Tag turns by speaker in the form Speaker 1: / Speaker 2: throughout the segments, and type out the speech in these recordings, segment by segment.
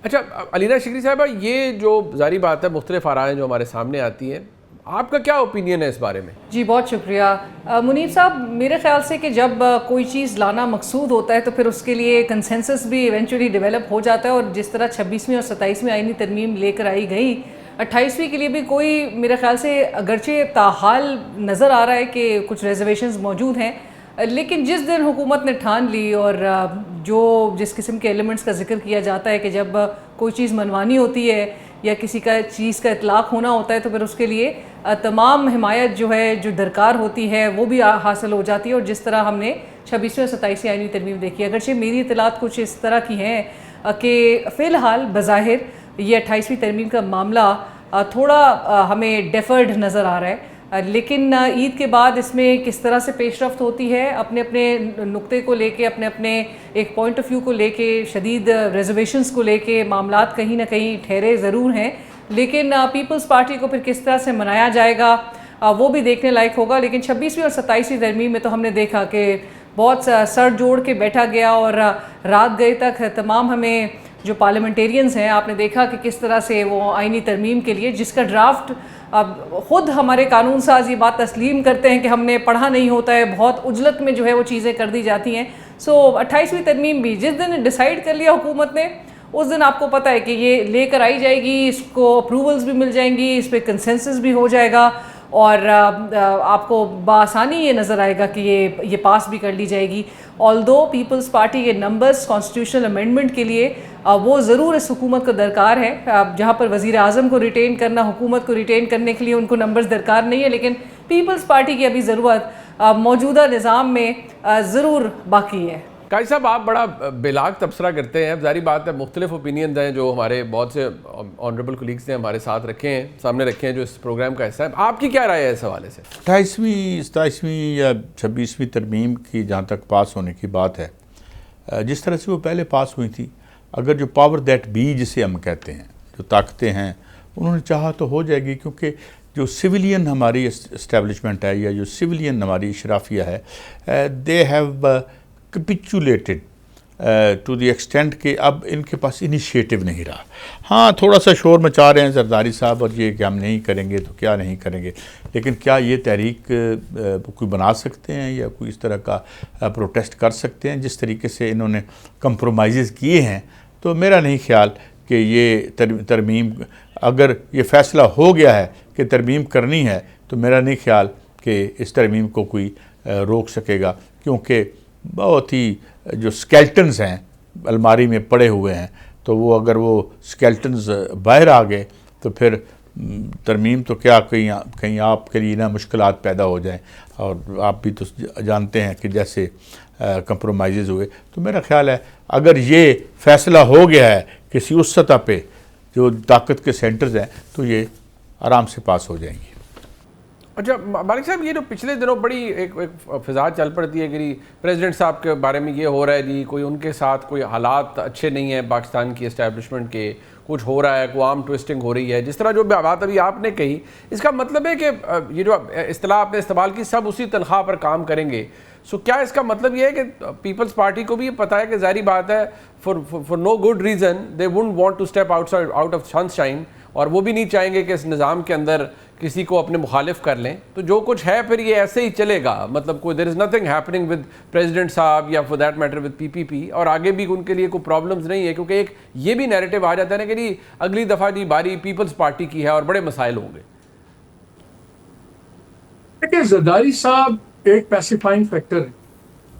Speaker 1: अच्छा अलीना शिकरी साहबा, ये जो जारी बात है, मुख्तलिफ आराएं जो हमारे सामने आती हैं, आपका क्या ओपिनियन है इस बारे में?
Speaker 2: जी बहुत शुक्रिया मुनीब साहब। मेरे ख्याल से कि जब कोई चीज़ लाना मकसूद होता है तो फिर उसके लिए कंसेंसस भी इवेंचुअली डेवलप हो जाता है, और जिस तरह 26वीं और 27वीं आईनी तरमीम लेकर आई गई, 28वीं के लिए भी कोई मेरे ख्याल से अगरचे ताहाल नज़र आ रहा है कि कुछ रिजर्वेशंस मौजूद हैं, लेकिन जिस दिन हुकूमत ने ठान ली और जो जिस किस्म के एलिमेंट्स का जिक्र किया जाता है कि जब कोई चीज़ मनवानी होती है या किसी का चीज़ का इतलाक़ होना होता है तो फिर उसके लिए तमाम हिमायत जो है जो दरकार होती है वो भी हासिल हो जाती है। और जिस तरह हमने 26वीं और 27वीं आईनी तरमीम देखी, अगरचे मेरी इतलात कुछ इस तरह की हैं कि फ़िलहाल बज़ाहिर ये 28वीं तरमीम का मामला थोड़ा हमें डेफर्ड नज़र आ रहा है, लेकिन ईद के बाद इसमें किस तरह से पेशरफ्त होती है, अपने अपने नुक्ते को लेके, अपने अपने एक पॉइंट ऑफ व्यू को लेके, शदीद रिजर्वेशंस को लेके मामलात कहीं ना कहीं ठहरे ज़रूर हैं, लेकिन पीपल्स पार्टी को फिर किस तरह से मनाया जाएगा वो भी देखने लायक होगा। लेकिन 26वीं और 27वीं तरमीम में तो हमने देखा कि बहुत सर जोड़ के बैठा गया और रात गए तक तमाम हमें जो पार्लियामेंटेरियंस हैं, आपने देखा कि किस तरह से वो आईनी तरमीम के लिए, जिसका ड्राफ्ट अब ख़ुद हमारे कानून साज ये बात तस्लीम करते हैं कि हमने पढ़ा नहीं होता है, बहुत उजलत में जो है वो चीज़ें कर दी जाती हैं। सो 28वीं तरमीम भी जिस दिन डिसाइड कर लिया हुकूमत ने, उस दिन आपको पता है कि ये लेकर आई जाएगी, इसको अप्रूवल्स भी मिल जाएंगी, इस पर कंसेंसस भी हो जाएगा और आपको बासानी ये नज़र आएगा कि ये पास भी कर ली जाएगी। ऑल्दो पीपल्स पार्टी के नंबर्स कॉन्स्टिट्यूशनल अमेंडमेंट के लिए वो ज़रूर इस हुकूमत को दरकार है, जहाँ पर वज़ीर आज़म को रिटेन करना, हुकूमत को रिटेन करने के लिए उनको नंबर्स दरकार नहीं है, लेकिन पीपल्स पार्टी की अभी ज़रूरत मौजूदा निज़ाम में ज़रूर बाकी है।
Speaker 1: काजी साहब, आप बड़ा बेलाग तबसरा करते हैं, जारी बात है मुख्तलिफ ओपिनियन हैं जो हमारे बहुत से ऑनरेबल कोलीग्स ने हमारे साथ रखे हैं, सामने रखे हैं, जो इस प्रोग्राम का हिस्सा है। आपकी क्या राय है इस हवाले से?
Speaker 3: 28वीं 27वीं या 26वीं तरमीम की जहाँ तक पास होने की बात है, जिस तरह से वो पहले पास हुई थी, अगर जो पावर दैट बी जिसे हम कहते हैं, जो ताकतें हैं, उन्होंने चाहा तो हो जाएगी, क्योंकि जो सिविलियन हमारी इस्टेब्लिशमेंट है या जो सिविलियन हमारी शराफिया है, they have capitulated to the extent के अब इनके पास इनिशिएटिव नहीं रहा। हाँ, थोड़ा सा शोर मचा रहे हैं जरदारी साहब और ये कि हम नहीं करेंगे तो क्या नहीं करेंगे, लेकिन क्या ये तहरीक कोई बना सकते हैं या कोई इस तरह का प्रोटेस्ट कर सकते हैं? जिस तरीके से इन्होंने कंप्रोमाइज़ किए हैं, तो मेरा नहीं ख्याल कि ये तरमीम, अगर ये फ़ैसला हो गया है कि तरमीम करनी है, तो मेरा नहीं ख्याल कि इस तरमीम को कोई रोक सकेगा, क्योंकि बहुत ही जो स्केल्टन्स हैं अलमारी में पड़े हुए हैं, तो वो अगर वो स्केल्टन्स बाहर आ गए तो फिर तरमीम तो क्या, कहीं आपके लिए ना मुश्किलात पैदा हो जाएं, और आप भी तो जानते हैं कि जैसे कंप्रोमाइज़ हुए। तो मेरा ख्याल है अगर ये फ़ैसला हो गया है किसी उस सतह पे जो ताकत के सेंटर्स हैं, तो ये आराम से पास हो जाएंगी।
Speaker 1: अच्छा मालिक साहब, ये जो पिछले दिनों बड़ी एक फिजा चल पड़ती है कि प्रेसिडेंट साहब के बारे में ये हो रहा है जी, कोई उनके साथ कोई हालात अच्छे नहीं है पाकिस्तान की इस्टेब्लिशमेंट के, कुछ हो रहा है, कोई आर्म ट्विस्टिंग हो रही है, जिस तरह जो बात अभी आपने कही, इसका मतलब है कि ये जो इस्तेलाह आपने इस्तेमाल की, सब उसी तनख्वाह पर काम करेंगे। सो क्या इसका मतलब ये है कि पीपल्स पार्टी को भी ये पता है कि जारी बात है for no good reason they wouldn't want to step out of sunshine, और वो भी नहीं चाहेंगे कि इस निज़ाम के अंदर किसी को अपने मुखालिफ कर लें, तो जो कुछ है फिर ये ऐसे ही चलेगा, मतलब कोई there is nothing happening with president साहब या for that matter with PPP, और आगे भी उनके लिए कोई प्रॉब्लम्स नहीं है, क्योंकि एक ये भी नैरेटिव आ जाता है ना कि अगली दफ़ा जी बारी पीपल्स पार्टी की है और बड़े मसाइल होंगे।
Speaker 4: देखिए, जरदारी साहब एक पैसिफाइंग फैक्टर है।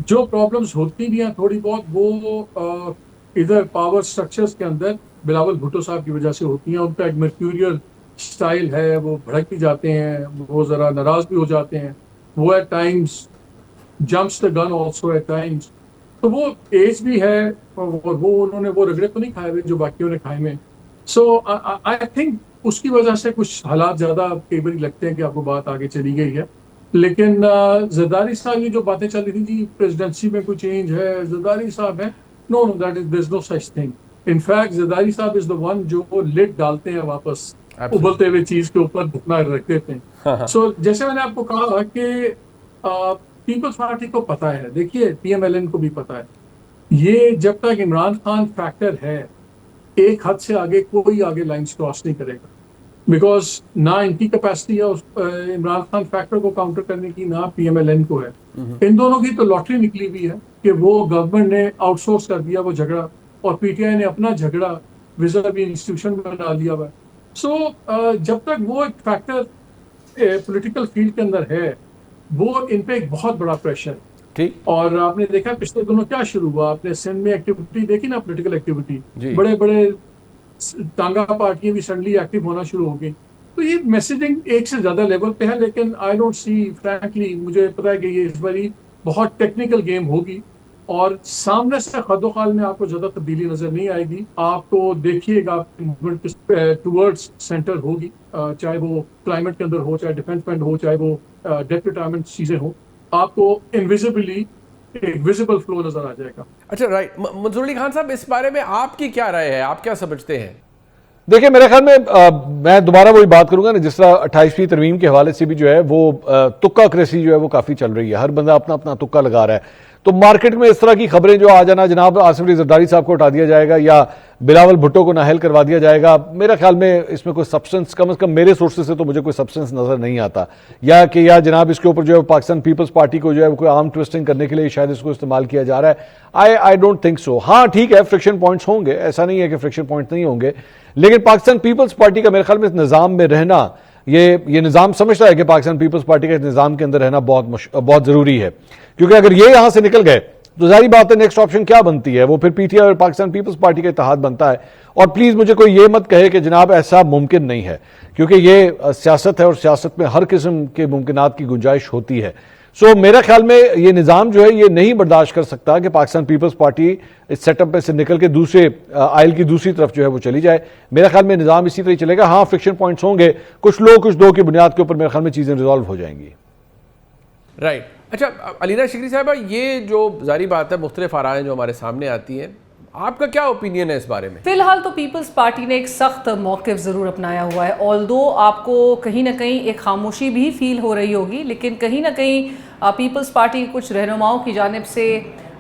Speaker 4: जो प्रॉब्लम्स होती भी हैं थोड़ी बहुत, वो इधर पावर स्ट्रक्चर्स के अंदर बिलावल भुट्टो साहब की वजह से होती हैं। उनका एक मर्क्यूरियल स्टाइल है, वो भड़क भी जाते हैं, वो ज़रा नाराज़ भी हो जाते हैं, वो at times jumps the gun also at times. तो वो एज भी है और वो उन्होंने वो रगड़े तो नहीं खाए हुए जो बाकियों ने खाए में। सो आई थिंक उसकी वजह से कुछ हालात ज़्यादा कई बार लगते हैं कि आपको बात आगे चली गई है। लेकिन जरदारी साहब की जो बातें चल रही थी जी, प्रेसिडेंसी में कोई चेंज है, जरदारी साहब है, no no, that is there is no such thing. In fact Zardari साहब इज द वन जो लिड डालते हैं वापस उबलते हुए चीज के ऊपर ढकना रख देते हैं। सो जैसे मैंने आपको कहा कि पीपल्स पार्टी को पता है, देखिए पीएमएलएन को भी पता है, ये जब तक इमरान खान फैक्टर है, एक हद से आगे कोई आगे लाइंस क्रॉस नहीं करेगा, बिकॉज ना इनकी कैपेसिटी है इमरान खान फैक्टर को काउंटर करने की, ना PMLN को है। इन दोनों की तो लॉटरी निकली हुई है कि वो गवर्नमेंट ने आउटसोर्स कर दिया वो झगड़ा, और PTI ने अपना झगड़ा विज़ावी इंस्टीट्यूशन में बना लिया हुआ है। सो जब तक वो एक फैक्टर पॉलिटिकल फील्ड के अंदर है, वो इन पे एक बहुत बड़ा प्रेशर है।
Speaker 1: ठीक।
Speaker 4: और आपने देखा पिछले दिनों क्या शुरू हुआ, आपने सिंध में एक्टिविटी देखी ना, पॉलिटिकल
Speaker 1: जी।
Speaker 4: एक्टिविटी, बड़े बड़े टांगा पार्टियां भी सडनली एक्टिव होना शुरू हो गई। तो ये मैसेजिंग एक से ज्यादा लेवल पे है, लेकिन आई डोंट सी, फ्रैंकली मुझे पता है कि ये इस बारी बहुत टेक्निकल गेम होगी और सामने से खदोखाल में आपको ज्यादा तब्दीली नजर नहीं आएगी। आपको देखिएगा टूवर्ड्स सेंटर होगी, चाहे वो क्लाइमेट के अंदर हो, चाहे डिफेंस में हो, चाहे वो डेथ रिटायरमेंट चीजें हो, आपको इनविजिबली एक विजिबल फ्लो नजर आ जाएगा।
Speaker 1: अच्छा, राइट। मंसूर अली खान साहब, इस बारे में आपकी क्या राय है, आप क्या समझते हैं?
Speaker 5: देखिए, मेरे ख्याल में मैं दोबारा वही बात करूंगा ना, जिस तरह 28वीं तरमीम के हवाले से भी जो है वो तुक्का क्रेसी जो है वो काफी चल रही है, हर बंदा अपना अपना तुक्का लगा रहा है। तो मार्केट में इस तरह की खबरें जो आ जाना, जनाब आसिफ अली जरदारी साहब को हटा दिया जाएगा या बिलावल भुट्टो को नाहल करवा दिया जाएगा, मेरे ख्याल में इसमें कोई सब्सटेंस, कम से कम मेरे सोर्सेज से तो मुझे कोई सब्सटेंस नजर नहीं आता। या जनाब इसके ऊपर जो है पाकिस्तान पीपल्स पार्टी को जो है कोई आर्म ट्विस्टिंग करने के लिए शायद इसको इस्तेमाल किया जा रहा है। I don't think so. हाँ ठीक है, फ्रिक्शन पॉइंट्स होंगे, ऐसा नहीं है कि फ्रिक्शन पॉइंट्स नहीं होंगे, लेकिन पाकिस्तान पीपल्स पार्टी का मेरे ख्याल में इस निजाम में रहना, ये निजाम समझता है कि पाकिस्तान पीपल्स पार्टी का इस निजाम के अंदर रहना बहुत जरूरी है, क्योंकि अगर ये यहां से निकल गए तो जारी बात है नेक्स्ट ऑप्शन क्या बनती है, वो फिर PTI और पाकिस्तान पीपल्स पार्टी का इत्तेहाद बनता है। और प्लीज मुझे कोई ये मत कहे कि जनाब ऐसा मुमकिन नहीं है, क्योंकि ये सियासत है और सियासत में हर किस्म के मुमकिनात की गुंजाइश होती है। सो मेरे ख्याल में ये निजाम जो है ये नहीं बर्दाश्त कर सकता कि पाकिस्तान पीपल्स पार्टी इस सेटअप में से निकल के दूसरे आइल की दूसरी तरफ जो है वो चली जाए। मेरे ख्याल में निजाम इसी तरह चलेगा। हाँ, फ्रिक्शन पॉइंट्स होंगे, कुछ लोग कुछ दो की बुनियाद के ऊपर मेरे ख्याल में चीजें रिजॉल्व हो जाएंगी।
Speaker 1: राइट। अच्छा, अलीना शिकरी साहबा, ये जो जारी बात है, मुख्तलिफ आराएं जो हमारे सामने आती हैं, आपका क्या ओपिनियन है इस बारे में?
Speaker 2: फिलहाल तो पीपल्स पार्टी ने एक सख्त मौक़िफ़ ज़रूर अपनाया हुआ है, ऑल्दो आपको कहीं ना कहीं एक खामोशी भी फील हो रही होगी, लेकिन कहीं ना कहीं पीपल्स पार्टी के कुछ रहनुमाओं की जानिब से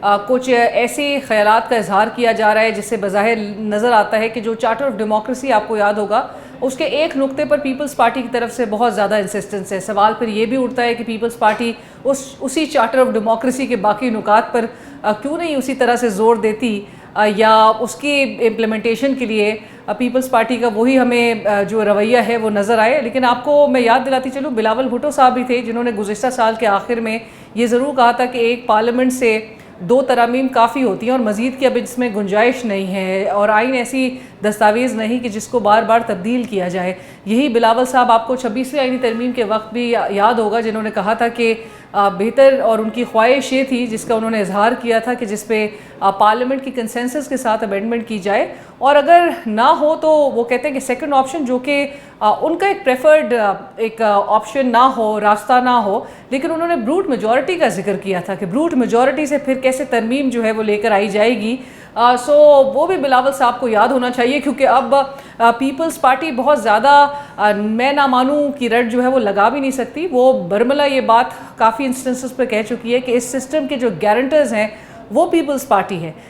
Speaker 2: कुछ ऐसे ख्यालात का इजहार किया जा रहा है जिससे बज़ाहिर नज़र आता है कि जो चार्टर ऑफ डेमोक्रेसी आपको याद होगा, उसके एक नुक्ते पर पीपल्स पार्टी की तरफ से बहुत ज़्यादा इंसिस्टेंस है। सवाल फिर ये भी उठता है कि पीपल्स पार्टी उसी चार्टर ऑफ डेमोक्रेसी के बाकी नुकात पर क्यों नहीं उसी तरह से ज़ोर देती, या उसकी इम्प्लीमेंटेशन के लिए पीपल्स पार्टी का वही हमें जो रवैया है वो नज़र आए। लेकिन आपको मैं याद दिलाती चलूँ, बिलावल भुट्टो साहब भी थे जिन्होंने गुज़िश्ता साल के आखिर में ये ज़रूर कहा था कि एक पार्लियामेंट से 2 तरामीम काफ़ी होती हैं और मज़ीद की अब इसमें गुंजाइश नहीं है, और आइन ऐसी दस्तावेज़ नहीं कि जिसको बार बार तब्दील किया जाए। यही बिलावल साहब आपको 26वीं आइनी तरमीम के वक्त भी याद होगा, जिन्होंने कहा था कि बेहतर, और उनकी ख्वाहिश ये थी जिसका उन्होंने इजहार किया था कि जिस पे पार्लियामेंट की कंसेंसस के साथ अमेंडमेंट की जाए, और अगर ना हो तो वो कहते हैं कि सेकंड ऑप्शन जो कि उनका एक प्रेफर्ड एक ऑप्शन ना हो, रास्ता ना हो, लेकिन उन्होंने ब्रूट मेजॉरिटी का जिक्र किया था कि ब्रूट मेजॉरिटी से फिर कैसे तरमीम जो है वो लेकर आई जाएगी। सो वो भी बिलावल साहब को याद होना चाहिए, क्योंकि अब पीपल्स पार्टी बहुत ज़्यादा मैं ना मानूँ की रट जो है वो लगा भी नहीं सकती। वो बरमला ये बात काफ़ी इंस्टेंसेस पर कह चुकी है कि इस सिस्टम के जो गारंटर्स हैं वो पीपल्स पार्टी है,